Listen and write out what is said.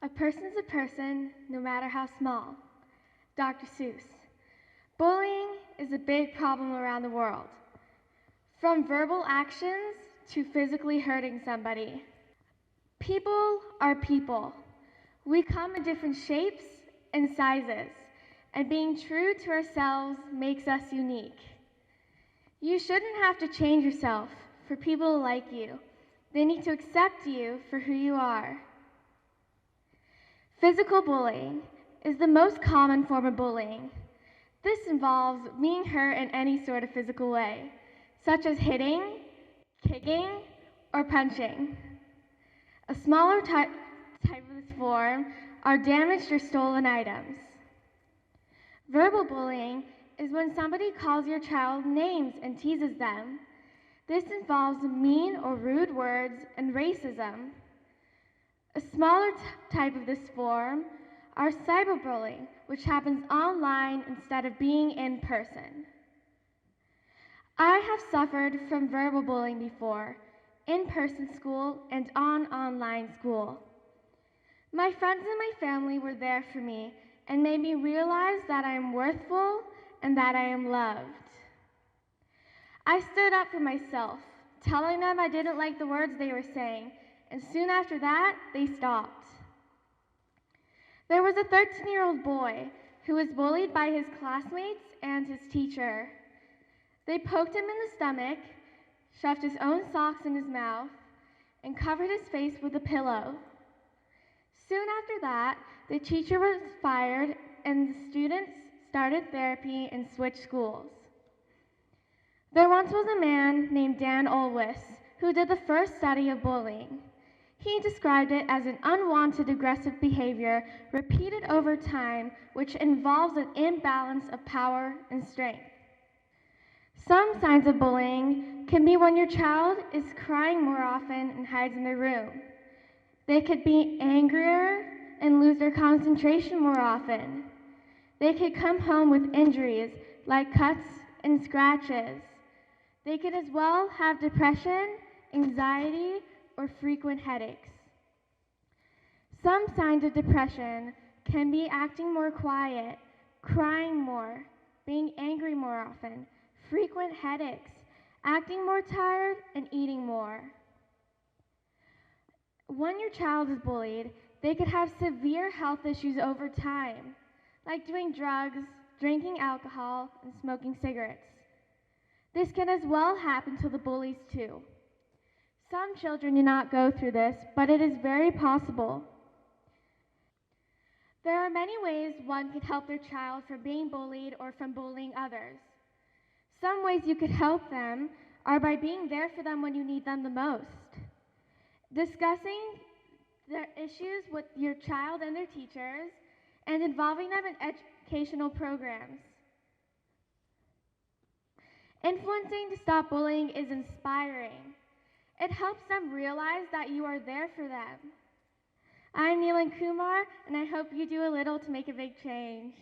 A person's a person, no matter how small. Dr. Seuss. Bullying is a big problem around the world, from verbal actions to physically hurting somebody. People are people. We come in different shapes and sizes, and being true to ourselves makes us unique. You shouldn't have to change yourself for people to like you. They need to accept you for who you are. Physical bullying is the most common form of bullying. This involves being hurt in any sort of physical way, such as hitting, kicking, or punching. A smaller type of this form are damaged or stolen items. Verbal bullying is when somebody calls your child names and teases them. This involves mean or rude words and racism. A smaller type of this form are cyberbullying, which happens online instead of being in person. I have suffered from verbal bullying before, in-person school and on online school. My friends and my family were there for me and made me realize that I am worthful and that I am loved. I stood up for myself, telling them I didn't like the words they were saying, and soon after that, they stopped. There was a 13-year-old boy who was bullied by his classmates and his teacher. They poked him in the stomach, shoved his own socks in his mouth, and covered his face with a pillow. Soon after that, the teacher was fired and the students started therapy and switched schools. There once was a man named Dan Olwis who did the first study of bullying. He described it as an unwanted aggressive behavior repeated over time, which involves an imbalance of power and strength. Some signs of bullying can be when your child is crying more often and hides in their room. They could be angrier and lose their concentration more often. They could come home with injuries like cuts and scratches. They could as well have depression, anxiety, or frequent headaches. Some signs of depression can be acting more quiet, crying more, being angry more often, frequent headaches, acting more tired, and eating more. When your child is bullied, they could have severe health issues over time, like doing drugs, drinking alcohol, and smoking cigarettes. This can as well happen to the bullies too. Some children do not go through this, but it is very possible. There are many ways one could help their child from being bullied or from bullying others. Some ways you could help them are by being there for them when you need them the most. Discussing their issues with your child and their teachers, and involving them in educational programs. Influencing to stop bullying is inspiring. It helps them realize that you are there for them. I'm Neelan Kumar, and I hope you do a little to make a big change.